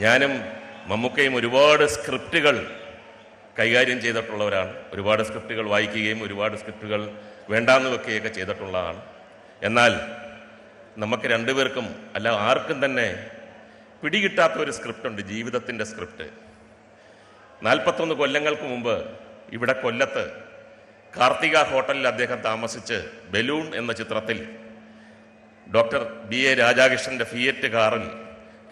ഞാനും മമ്മൂക്കയും ഒരുപാട് സ്ക്രിപ്റ്റുകൾ കൈകാര്യം ചെയ്തിട്ടുള്ളവരാണ്. ഒരുപാട് സ്ക്രിപ്റ്റുകൾ വായിക്കുകയും ഒരുപാട് സ്ക്രിപ്റ്റുകൾ വേണ്ടാന്ന് വെക്കുകയൊക്കെ ചെയ്തിട്ടുള്ളതാണ്. എന്നാൽ നമുക്ക് രണ്ടുപേർക്കും അല്ല ആർക്കും തന്നെ പിടികിട്ടാത്ത ഒരു സ്ക്രിപ്റ്റുണ്ട്, ജീവിതത്തിൻ്റെ സ്ക്രിപ്റ്റ്. 41 കൊല്ലങ്ങൾക്ക് മുമ്പ് ഇവിടെ കൊല്ലത്ത് കാർത്തിക ഹോട്ടലിൽ അദ്ദേഹം താമസിച്ച് ബലൂൺ എന്ന ചിത്രത്തിൽ ഡോക്ടർ BA രാധാകൃഷ്ണൻ്റെ ഫിയറ്റ് കാറിൽ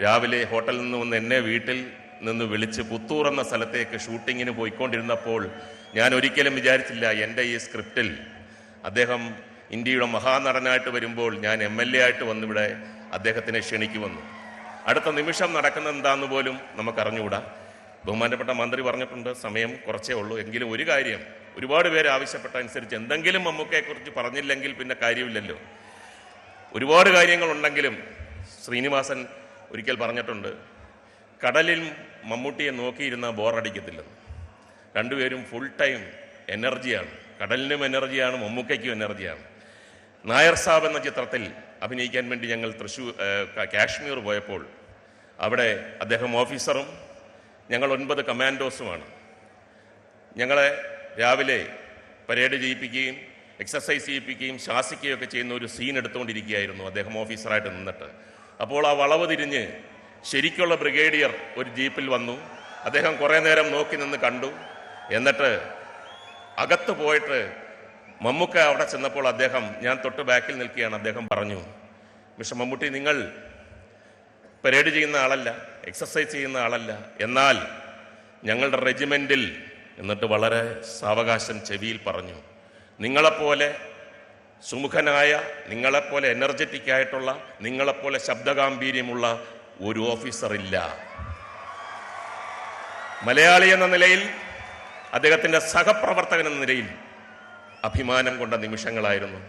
രാവിലെ ഹോട്ടലിൽ നിന്ന് വന്ന് എന്നെ വീട്ടിൽ നിന്ന് വിളിച്ച് പുത്തൂർ എന്ന സ്ഥലത്തേക്ക് ഷൂട്ടിങ്ങിന് പോയിക്കൊണ്ടിരുന്നപ്പോൾ ഞാൻ ഒരിക്കലും വിചാരിച്ചില്ല എൻ്റെ ഈ സ്ക്രിപ്റ്റിൽ അദ്ദേഹം ഇന്ത്യയുടെ മഹാനടനായിട്ട് വരുമ്പോൾ ഞാൻ MLA ആയിട്ട് വന്നിവിടെ അദ്ദേഹത്തിനെ ക്ഷണിക്കുമെന്ന്. അടുത്ത നിമിഷം നടക്കുന്ന എന്താന്ന് പോലും നമുക്കറിഞ്ഞുകൂടാ. ബഹുമാനപ്പെട്ട മന്ത്രി പറഞ്ഞിട്ടുണ്ട് സമയം കുറച്ചേ ഉള്ളൂ, എങ്കിലും ഒരു കാര്യം, ഒരുപാട് പേര് ആവശ്യപ്പെട്ട അനുസരിച്ച് എന്തെങ്കിലും മമ്മൂക്കയെക്കുറിച്ച് പറഞ്ഞില്ലെങ്കിൽ പിന്നെ കാര്യമില്ലല്ലോ. ഒരുപാട് കാര്യങ്ങളുണ്ടെങ്കിലും ശ്രീനിവാസൻ ഒരിക്കൽ പറഞ്ഞിട്ടുണ്ട്, കടലിൽ മമ്മൂട്ടിയെ നോക്കിയിരുന്ന ബോറടിക്കത്തില്ലെന്ന്. രണ്ടുപേരും ഫുൾ ടൈം എനർജിയാണ്. കടലിനും എനർജിയാണ്, മമ്മൂക്കയ്ക്കും എനർജിയാണ്. നായർ സാബ് എന്ന ചിത്രത്തിൽ അഭിനയിക്കാൻ വേണ്ടി ഞങ്ങൾ കാശ്മീർ പോയപ്പോൾ അവിടെ അദ്ദേഹം ഓഫീസറും ഞങ്ങൾ 9 കമാൻഡോസുമാണ്. ഞങ്ങളെ രാവിലെ പരേഡ് ചെയ്യിപ്പിക്കുകയും എക്സസൈസ് ചെയ്യിപ്പിക്കുകയും ശാസിക്കുകയും ഒക്കെ ചെയ്യുന്ന ഒരു സീൻ എടുത്തുകൊണ്ടിരിക്കുകയായിരുന്നു അദ്ദേഹം ഓഫീസറായിട്ട് നിന്നിട്ട്. അപ്പോൾ ആ വളവ് തിരിഞ്ഞ് ശരിക്കുള്ള ബ്രിഗേഡിയർ ഒരു ജീപ്പിൽ വന്നു. അദ്ദേഹം കുറേ നേരം നോക്കി നിന്ന് കണ്ടു. എന്നിട്ട് അകത്ത് പോയിട്ട് മമ്മൂക്ക അവിടെ ചെന്നപ്പോൾ അദ്ദേഹം, ഞാൻ തൊട്ട് ബാക്കിൽ നിൽക്കുകയാണ്, അദ്ദേഹം പറഞ്ഞു, മിസ്റ്റർ മമ്മൂട്ടി, നിങ്ങൾ പരേഡ് ചെയ്യുന്ന ആളല്ല, എക്സസൈസ് ചെയ്യുന്ന ആളല്ല, എന്നാൽ ഞങ്ങളുടെ റെജിമെൻറ്റിൽ, എന്നിട്ട് വളരെ സാവകാശം ചെവിയിൽ പറഞ്ഞു, നിങ്ങളെപ്പോലെ സുമുഖനായ, നിങ്ങളെപ്പോലെ എനർജറ്റിക് ആയിട്ടുള്ള, നിങ്ങളെപ്പോലെ ശബ്ദഗാംഭീര്യമുള്ള ഒരു ഓഫീസറില്ല. മലയാളി എന്ന നിലയിൽ, അദ്ദേഹത്തിൻ്റെ സഹപ്രവർത്തകൻ എന്ന നിലയിൽ അഭിമാനം കൊണ്ട നിമിഷങ്ങളായിരുന്നു.